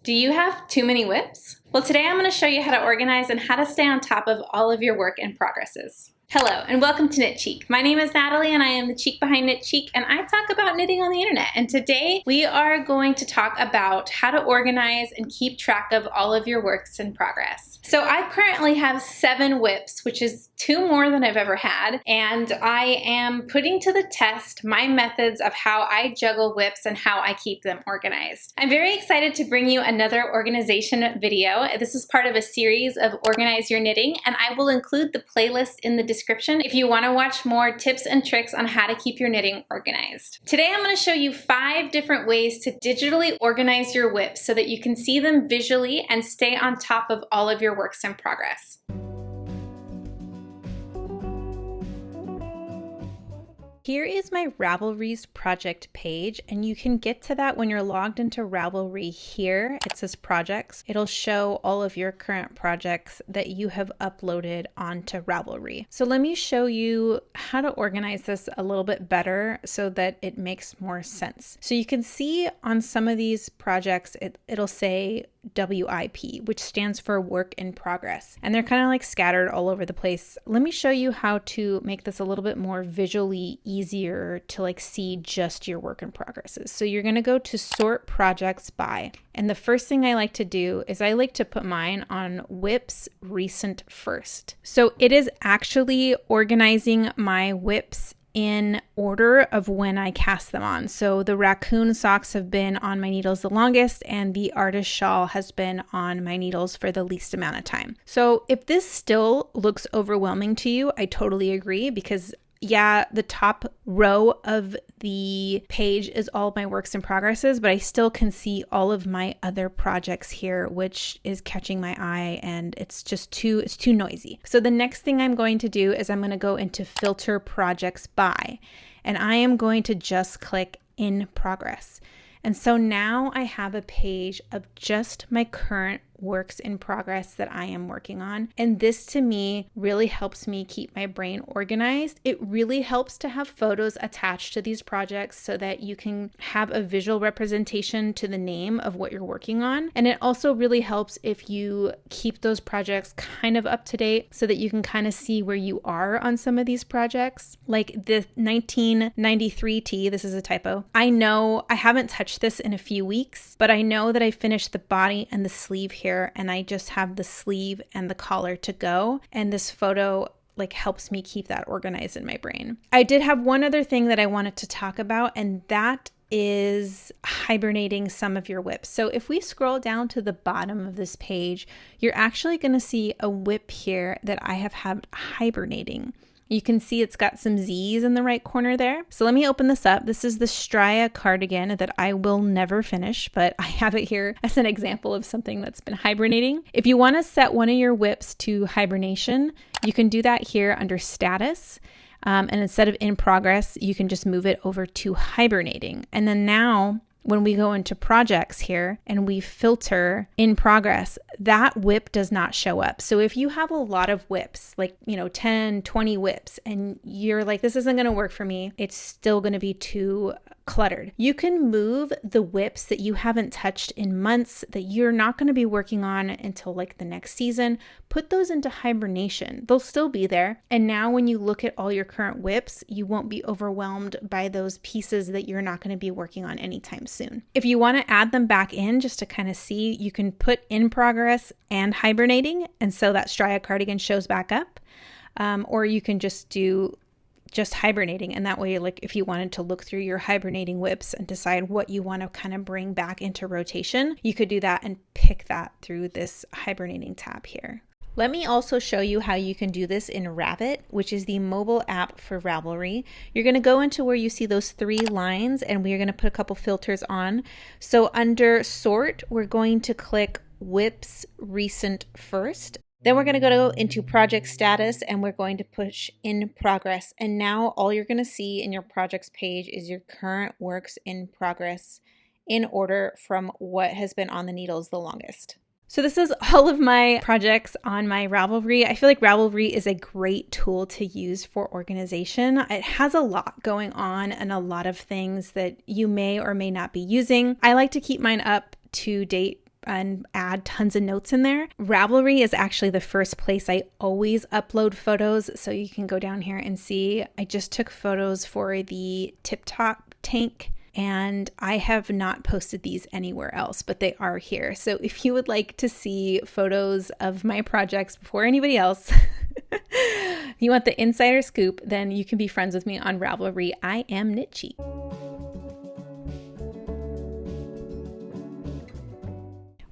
Do you have too many whips? Well, today I'm going to show you how to organize and how to stay on top of all of your work in progresses. Hello and welcome to Knit Cheek. My name is Natalie and I am the cheek behind Knit Cheek, and I talk about knitting on the internet. And today we are going to talk about how to organize and keep track of all of your works in progress. So I currently have 7 whips, which is 2 more than I've ever had, and I am putting to the test my methods of how I juggle whips and how I keep them organized. I'm very excited to bring you another organization video. This is part of a series of Organize Your Knitting, and I will include the playlist in the description if you want to watch more tips and tricks on how to keep your knitting organized. Today I'm going to show you 5 different ways to digitally organize your whips so that you can see them visually and stay on top of all of your works in progress. Here is my Ravelry's project page, and you can get to that when you're logged into Ravelry here. It says projects. It'll show all of your current projects that you have uploaded onto Ravelry. So let me show you how to organize this a little bit better so that it makes more sense. So you can see on some of these projects, it'll say WIP, which stands for work in progress. And they're kind of like scattered all over the place. Let me show you how to make this a little bit more visually easier to like see just your work in progresses. So you're going to go to sort projects by. And the first thing I like to do is I like to put mine on whips recent first. So it is actually organizing my whips in order of when I cast them on. So the raccoon socks have been on my needles the longest, and the artist shawl has been on my needles for the least amount of time. So if this still looks overwhelming to you, I totally agree, because yeah, the top row of the page is all my works in progresses, but I still can see all of my other projects here, which is catching my eye, and it's too noisy. So the next thing I'm going to do is I'm going to go into filter projects by, and I am going to just click in progress. And so now I have a page of just my current works in progress that I am working on. And this to me really helps me keep my brain organized. It really helps to have photos attached to these projects so that you can have a visual representation to the name of what you're working on. And it also really helps if you keep those projects kind of up to date so that you can kind of see where you are on some of these projects. Like the 1993 tee, this is a typo. I know I haven't touched this in a few weeks, but I know that I finished the body and the sleeve here, and I just have the sleeve and the collar to go, and this photo like helps me keep that organized in my brain. I did have one other thing that I wanted to talk about, and that is hibernating some of your whips. So if we scroll down to the bottom of this page, you're actually going to see a whip here that I have had hibernating. You can see it's got some Z's in the right corner there. So let me open this up. This is the Strya cardigan that I will never finish, but I have it here as an example of something that's been hibernating. If you want to set one of your whips to hibernation, you can do that here under status. And instead of in progress, you can just move it over to hibernating. And then now, when we go into projects here and we filter in progress, that whip does not show up. So if you have a lot of whips, like, 10, 20 whips, and you're like, this isn't going to work for me, it's still going to be too cluttered. You can move the whips that you haven't touched in months, that you're not going to be working on until like the next season, put those into hibernation. They'll still be there. And now when you look at all your current whips, you won't be overwhelmed by those pieces that you're not going to be working on anytime soon. If you want to add them back in just to kind of see, you can put in progress and hibernating. And so that Strya cardigan shows back up. Or you can just do just hibernating, and that way, like if you wanted to look through your hibernating whips and decide what you want to kind of bring back into rotation, you could do that and pick that through this hibernating tab here. Let me also show you how you can do this in Ravit, which is the mobile app for Ravelry. You're going to go into where you see those 3 lines, and we're going to put a couple filters on. So under sort, we're going to click whips recent first. Then we're going to go into project status, and we're going to push in progress. And now all you're going to see in your projects page is your current works in progress in order from what has been on the needles the longest. So this is all of my projects on my Ravelry. I feel like Ravelry is a great tool to use for organization. It has a lot going on and a lot of things that you may or may not be using. I like to keep mine up to date and add tons of notes in there. Ravelry is actually the first place I always upload photos. So you can go down here and see I just took photos for the tip top tank, and I have not posted these anywhere else, but they are here. So if you would like to see photos of my projects before anybody else, you want the insider scoop, then you can be friends with me on Ravelry. I am Nitchy.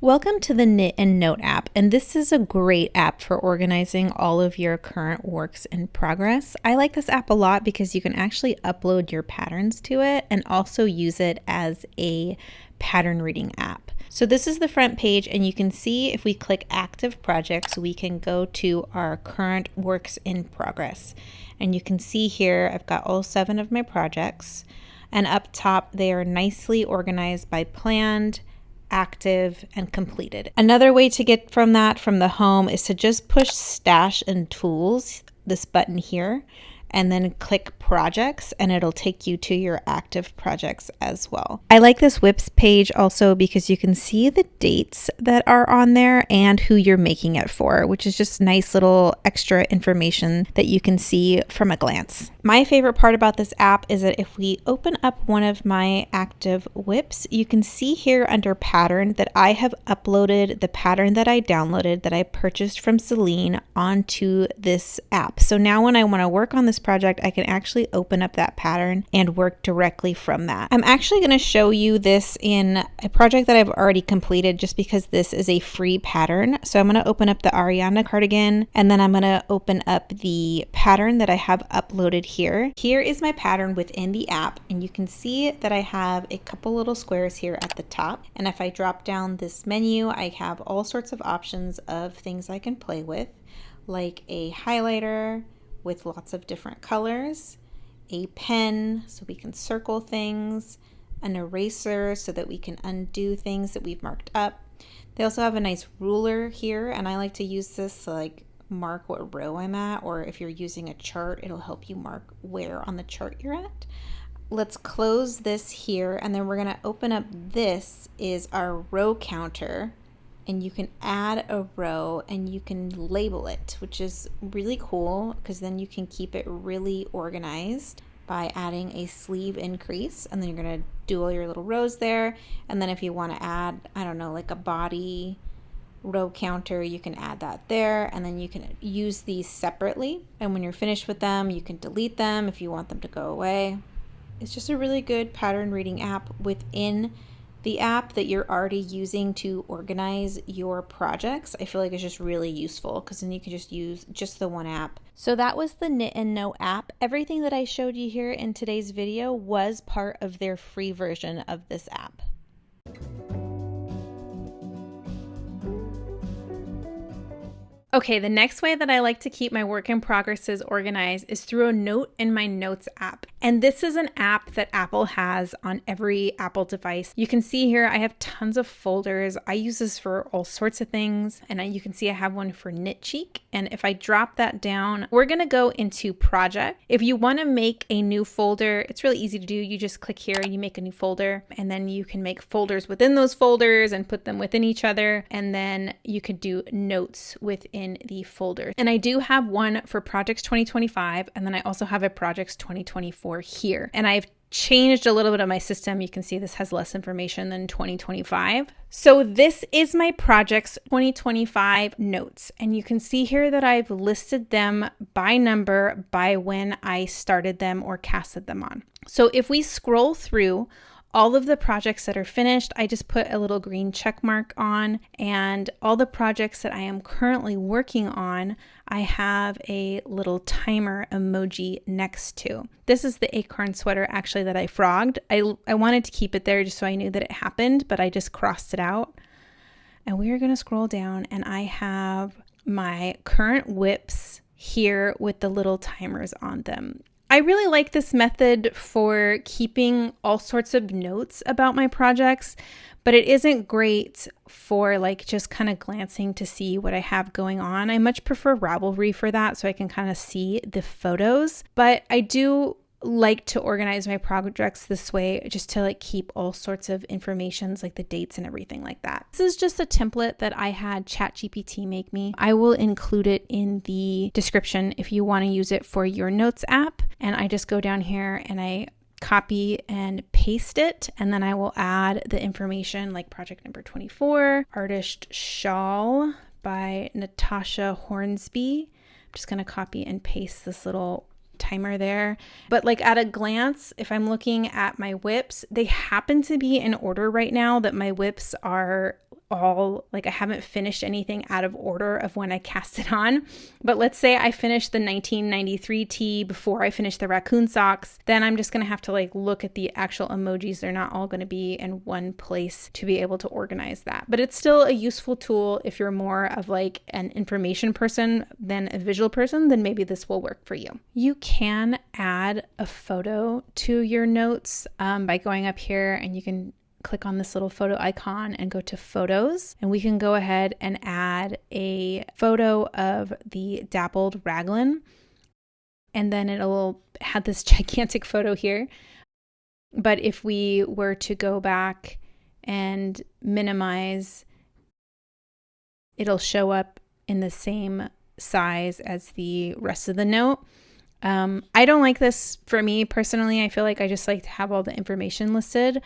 Welcome to the Knit and Note app, and this is a great app for organizing all of your current works in progress. I like this app a lot because you can actually upload your patterns to it and also use it as a pattern reading app. So this is the front page, and you can see if we click active projects, we can go to our current works in progress. And you can see here I've got all 7 of my projects, and up top they are nicely organized by planned, active, and completed. Another way to get from that from the home is to just push stash and tools, this button here, and then click projects, and it'll take you to your active projects as well. I like this whips page also because you can see the dates that are on there and who you're making it for, which is just nice little extra information that you can see from a glance. My favorite part about this app is that if we open up one of my active whips, you can see here under pattern that I have uploaded the pattern that I downloaded that I purchased from Celine onto this app. So now when I want to work on this project, I can actually open up that pattern and work directly from that. I'm actually going to show you this in a project that I've already completed just because this is a free pattern. So I'm going to open up the Ariana cardigan, and then I'm going to open up the pattern that I have uploaded here. Here is my pattern within the app, and you can see that I have a couple little squares here at the top. And if I drop down this menu, I have all sorts of options of things I can play with, like a highlighter with lots of different colors, a pen so we can circle things, an eraser so that we can undo things that we've marked up. They also have a nice ruler here, and I like to use this to like mark what row I'm at, or if you're using a chart, it'll help you mark where on the chart you're at. Let's close this here, and then we're gonna open up this is our row counter, and you can add a row and you can label it, which is really cool because then you can keep it really organized by adding a sleeve increase, and then you're gonna do all your little rows there. And then if you want to add, I don't know, like a body row counter, you can add that there, and then you can use these separately, and when you're finished with them you can delete them if you want them to go away. It's just a really good pattern reading app within the app that you're already using to organize your projects. I feel like it's just really useful because then you can just use just the one app. So that was the Knit and Know app. Everything that I showed you here in today's video was part of their free version of this app. Okay, the next way that I like to keep my work in progresses organized is through a note in my Notes app. And this is an app that Apple has on every Apple device. You can see here I have tons of folders. I use this for all sorts of things. And you can see I have one for Knit Cheek. And if I drop that down, we're gonna go into project. If you wanna make a new folder, it's really easy to do. You just click here and you make a new folder, and then you can make folders within those folders and put them within each other. And then you could do notes within the folder. And I do have one for projects 2025, and then I also have a projects 2024 here. And I've changed a little bit of my system. You can see this has less information than 2025. So this is my projects 2025 notes. And you can see here that I've listed them by number by when I started them or casted them on. So if we scroll through all of the projects that are finished, I just put a little green check mark on, and all the projects that I am currently working on, I have a little timer emoji next to. This is the acorn sweater actually that I frogged. I wanted to keep it there just so I knew that it happened, but I just crossed it out. And we are gonna scroll down, and I have my current whips here with the little timers on them. I really like this method for keeping all sorts of notes about my projects, but it isn't great for like just kind of glancing to see what I have going on. I much prefer Ravelry for that so I can kind of see the photos, but I do like to organize my projects this way just to like keep all sorts of informations like the dates and everything like that. This is just a template that I had ChatGPT make me. I will include it in the description if you want to use it for your notes app. And I just go down here and I copy and paste it, and then I will add the information like project number 24, Artist Shawl by Natasha Hornsby. I'm just going to copy and paste this little timer there. But like at a glance, if I'm looking at my whips, they happen to be in order right now that my whips are all like, I haven't finished anything out of order of when I cast it on. But let's say I finished the 1993 tee before I finished the raccoon socks, then I'm just going to have to like look at the actual emojis. They're not all going to be in one place to be able to organize that. But it's still a useful tool if you're more of like an information person than a visual person, then maybe this will work for you. You can add a photo to your notes by going up here, and you can click on this little photo icon and go to photos, and we can go ahead and add a photo of the dappled raglan, and then it'll have this gigantic photo here. But if we were to go back and minimize, it'll show up in the same size as the rest of the note. I don't like this for me personally. I feel like I just like to have all the information listed,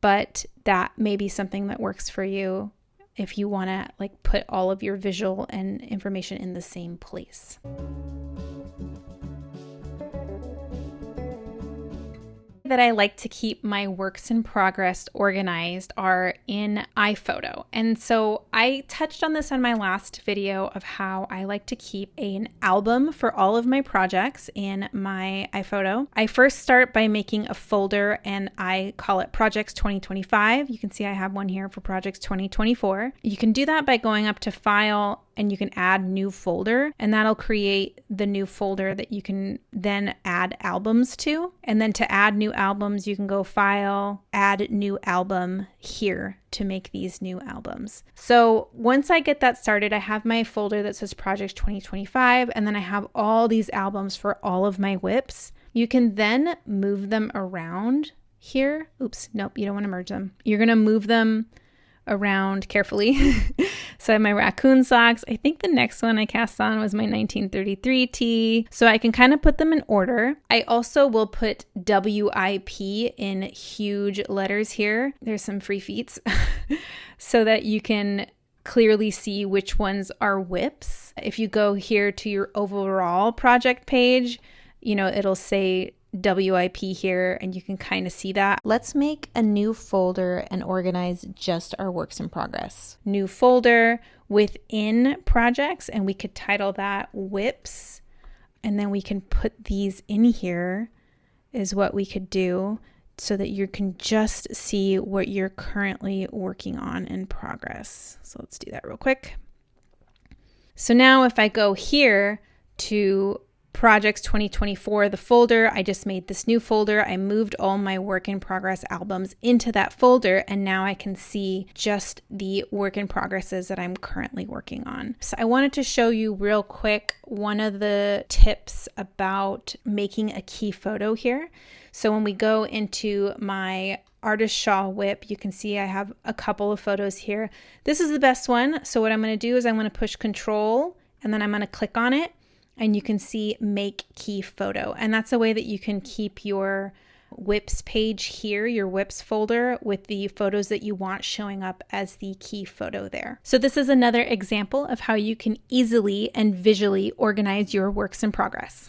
but that may be something that works for you if you want to like put all of your visual and information in the same place. That I like to keep my works in progress organized are in iPhoto. And so I touched on this on my last video of how I like to keep an album for all of my projects in my iPhoto. I first start by making a folder, and I call it Projects 2025. You can see I have one here for Projects 2024. You can do that by going up to File, and you can add new folder, and that'll create the new folder that you can then add albums to. And then to add new albums, you can go File, Add New Album here to make these new albums. So once I get that started, I have my folder that says Projects 2025, and then I have all these albums for all of my whips. You can then move them around here. Oops, nope, you don't want to merge them. You're going to move them around carefully. So I have my raccoon socks. I think the next one I cast on was my 1933 tee. So I can kind of put them in order. I also will put WIP in huge letters here. There's some free feats so that you can clearly see which ones are whips. If you go here to your overall project page, you know, it'll say WIP here, and you can kind of see that. Let's make a new folder and organize just our works in progress. New folder within projects, and we could title that whips, and then we can put these in here is what we could do so that you can just see what you're currently working on in progress. So let's do that real quick. So now if I go here to Projects 2024, the folder, I just made this new folder. I moved all my work in progress albums into that folder, and now I can see just the work in progresses that I'm currently working on. So I wanted to show you real quick one of the tips about making a key photo here. So when we go into my Artist Shawl whip, you can see I have a couple of photos here. This is the best one. So what I'm going to do is I'm going to push Control, and then I'm going to click on it. And you can see Make Key Photo. And that's a way that you can keep your whips page here, your whips folder, with the photos that you want showing up as the key photo there. So this is another example of how you can easily and visually organize your works in progress.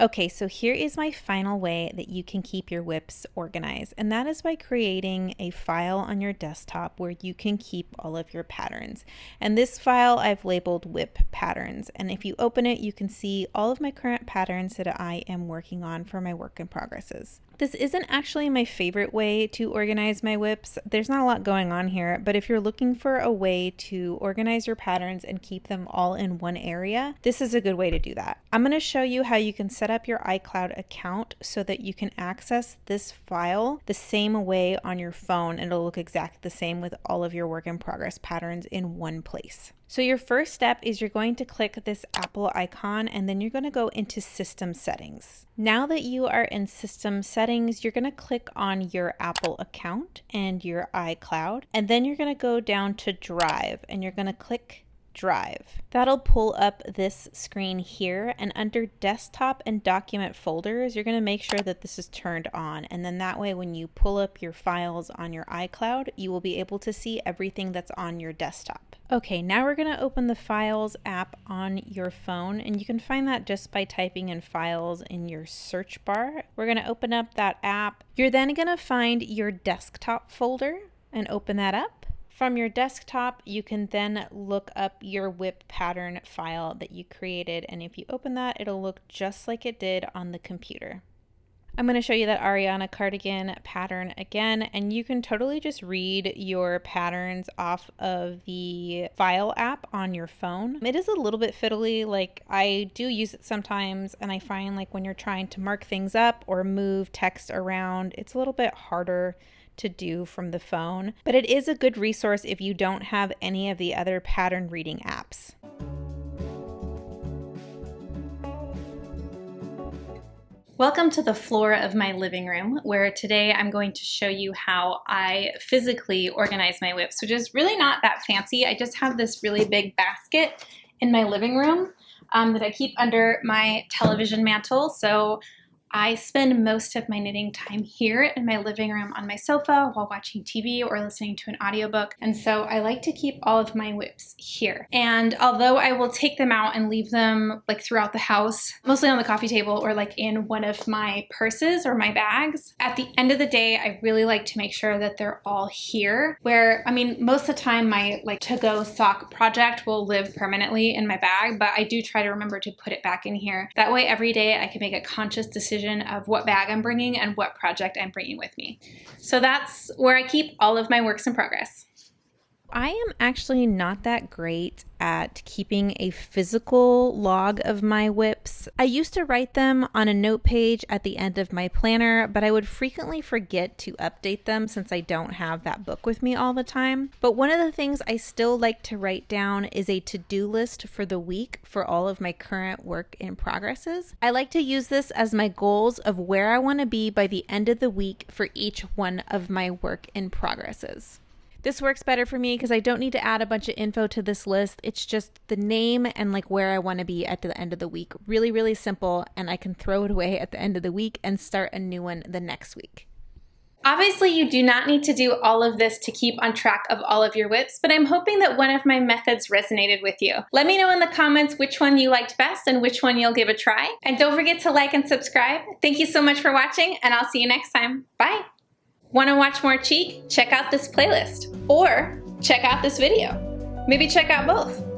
Okay, so here is my final way that you can keep your whips organized, and that is by creating a file on your desktop where you can keep all of your patterns. And this file I've labeled whip patterns, and if you open it, you can see all of my current patterns that I am working on for my work in progresses. This isn't actually my favorite way to organize my whips. There's not a lot going on here, but if you're looking for a way to organize your patterns and keep them all in one area, this is a good way to do that. I'm going to show you how you can set up your iCloud account so that you can access this file the same way on your phone, and it'll look exactly the same with all of your work in progress patterns in one place. So your first step is you're going to click this Apple icon and then you're going to go into System Settings. Now that you are in System Settings, you're going to click on your Apple account and your iCloud, and then you're going to go down to Drive and you're going to click Drive. That'll pull up this screen here, and under Desktop and Document folders, you're going to make sure that this is turned on, and then that way when you pull up your files on your iCloud, you will be able to see everything that's on your desktop. Okay, now we're going to open the Files app on your phone, and you can find that just by typing in Files in your search bar. We're going to open up that app. You're then going to find your desktop folder and open that up. From your desktop, you can then look up your whip pattern file that you created, and if you open that, it'll look just like it did on the computer. I'm going to show you that Ariana cardigan pattern again, and you can totally just read your patterns off of the File app on your phone. It is a little bit fiddly, like I do use it sometimes, and I find like when you're trying to mark things up or move text around, it's a little bit harder to do from the phone, but it is a good resource if you don't have any of the other pattern reading apps. Welcome to the floor of my living room, where today I'm going to show you how I physically organize my whips, which is really not that fancy. I just have this really big basket in my living room that I keep under my television mantle. So I spend most of my knitting time here in my living room on my sofa while watching TV or listening to an audiobook. And so I like to keep all of my whips here. And although I will take them out and leave them like throughout the house, mostly on the coffee table or like in one of my purses or my bags, at the end of the day, I really like to make sure that they're all here, where, I mean, most of the time my like to-go sock project will live permanently in my bag, but I do try to remember to put it back in here. That way every day I can make a conscious decision of what bag I'm bringing and what project I'm bringing with me. So that's where I keep all of my works in progress. I am actually not that great at keeping a physical log of my whips. I used to write them on a note page at the end of my planner, but I would frequently forget to update them since I don't have that book with me all the time. But one of the things I still like to write down is a to-do list for the week for all of my current work in progresses. I like to use this as my goals of where I want to be by the end of the week for each one of my work in progresses. This works better for me because I don't need to add a bunch of info to this list. It's just the name and like where I want to be at the end of the week. Really, really simple, and I can throw it away at the end of the week and start a new one the next week. Obviously, you do not need to do all of this to keep on track of all of your whips, but I'm hoping that one of my methods resonated with you. Let me know in the comments which one you liked best and which one you'll give a try. And don't forget to like and subscribe. Thank you so much for watching, and I'll see you next time. Bye! Want to watch more cheek? Check out this playlist or check out this video. Maybe check out both.